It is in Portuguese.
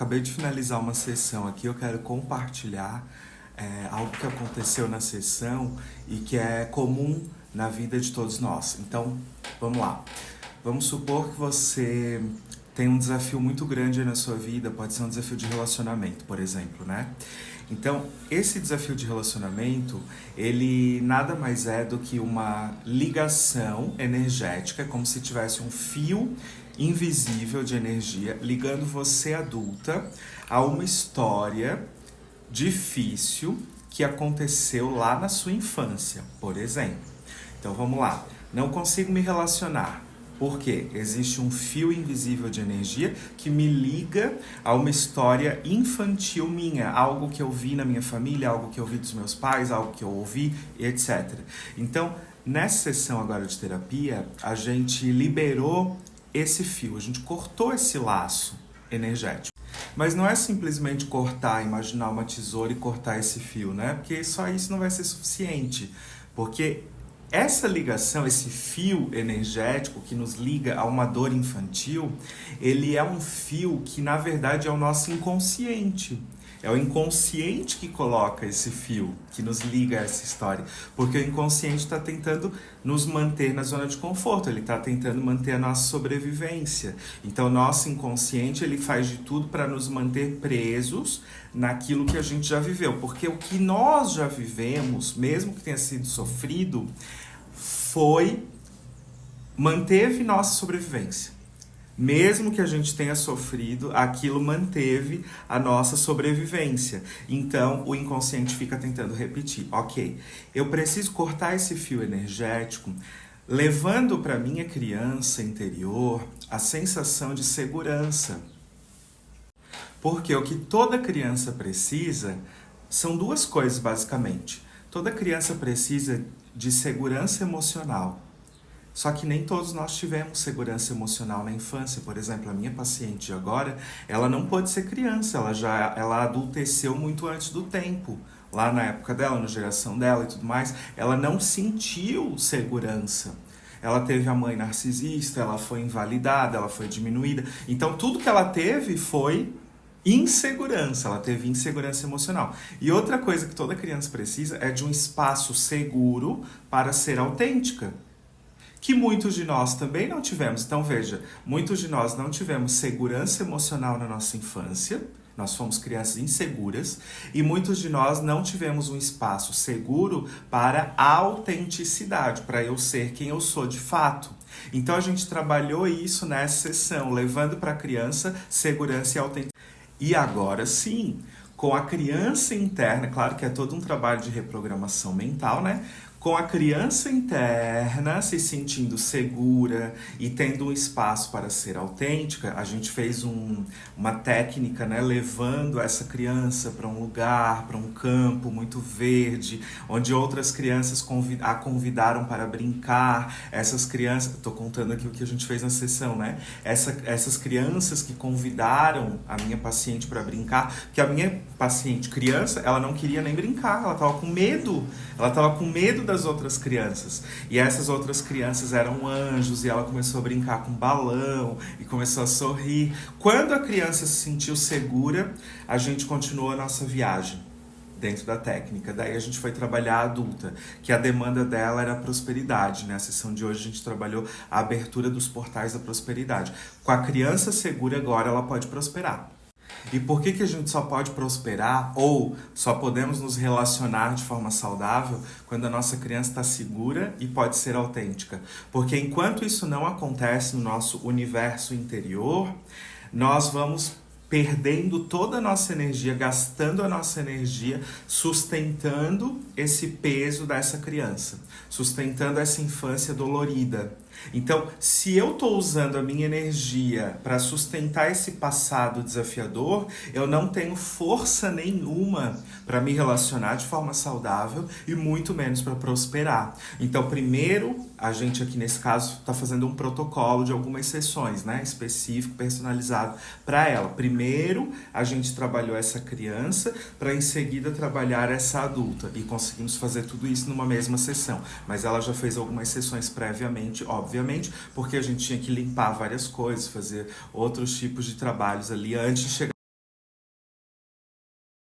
Acabei de finalizar uma sessão aqui, eu quero compartilhar algo que aconteceu na sessão e que é comum na vida de todos nós. Então, vamos lá. Vamos supor que você tem um desafio muito grande aí na sua vida, pode ser um desafio de relacionamento, por exemplo, né? Então, esse desafio de relacionamento, ele nada mais é do que uma ligação energética, como se tivesse um fio invisível de energia ligando você adulta a uma história difícil que aconteceu lá na sua infância, por exemplo. Então vamos lá. Não consigo me relacionar. Por quê? Existe um fio invisível de energia que me liga a uma história infantil minha, algo que eu vi na minha família, algo que eu vi dos meus pais, algo que eu ouvi, etc. Então, nessa sessão agora de terapia, a gente liberou esse fio, a gente cortou esse laço energético. Mas não é simplesmente cortar, imaginar uma tesoura e cortar esse fio, né? Porque só isso não vai ser suficiente. Porque essa ligação, esse fio energético que nos liga a uma dor infantil, ele é um fio que, na verdade, é o nosso inconsciente. É o inconsciente que coloca esse fio, que nos liga a essa história. Porque o inconsciente está tentando nos manter na zona de conforto, ele está tentando manter a nossa sobrevivência. Então, o nosso inconsciente, ele faz de tudo para nos manter presos naquilo que a gente já viveu. Porque o que nós já vivemos, mesmo que tenha sido sofrido, manteve nossa sobrevivência. Mesmo que a gente tenha sofrido, aquilo manteve a nossa sobrevivência. Então, o inconsciente fica tentando repetir. Ok, eu preciso cortar esse fio energético, levando para minha criança interior a sensação de segurança. Porque o que toda criança precisa são duas coisas, basicamente. Toda criança precisa de segurança emocional. Só que nem todos nós tivemos segurança emocional na infância. Por exemplo, a minha paciente de agora, ela não pôde ser criança, ela adulteceu muito antes do tempo. Lá na época dela, na geração dela e tudo mais, ela não sentiu segurança. Ela teve a mãe narcisista, ela foi invalidada, ela foi diminuída. Então, tudo que ela teve foi insegurança, ela teve insegurança emocional. E outra coisa que toda criança precisa é de um espaço seguro para ser autêntica, que muitos de nós também não tivemos. Então veja, muitos de nós não tivemos segurança emocional na nossa infância, nós fomos crianças inseguras, e muitos de nós não tivemos um espaço seguro para a autenticidade, para eu ser quem eu sou de fato. Então a gente trabalhou isso nessa sessão, levando para a criança segurança e autenticidade. E agora sim, com a criança interna, claro que é todo um trabalho de reprogramação mental, né? Com a criança interna se sentindo segura e tendo um espaço para ser autêntica, a gente fez uma técnica, né, levando essa criança para um lugar, para um campo muito verde, onde outras crianças a convidaram para brincar. Essas crianças, estou contando aqui o que a gente fez na sessão, né? Essas crianças que convidaram a minha paciente para brincar, que a minha paciente criança, ela não queria nem brincar, ela estava com medo das outras crianças. E essas outras crianças eram anjos e ela começou a brincar com balão e começou a sorrir. Quando a criança se sentiu segura, a gente continuou a nossa viagem dentro da técnica. Daí a gente foi trabalhar a adulta, que a demanda dela era a prosperidade, né? A sessão de hoje a gente trabalhou a abertura dos portais da prosperidade. Com a criança segura agora ela pode prosperar. E por que a gente só pode prosperar ou só podemos nos relacionar de forma saudável quando a nossa criança está segura e pode ser autêntica? Porque enquanto isso não acontece no nosso universo interior, nós vamos perdendo toda a nossa energia, gastando a nossa energia, sustentando esse peso dessa criança, sustentando essa infância dolorida. Então, se eu estou usando a minha energia para sustentar esse passado desafiador, eu não tenho força nenhuma para me relacionar de forma saudável e muito menos para prosperar. Então, primeiro, a gente aqui nesse caso está fazendo um protocolo de algumas sessões, né, específico, personalizado para ela. Primeiro, a gente trabalhou essa criança para em seguida trabalhar essa adulta e conseguimos fazer tudo isso numa mesma sessão. Mas ela já fez algumas sessões previamente, obviamente, porque a gente tinha que limpar várias coisas, fazer outros tipos de trabalhos ali antes de chegar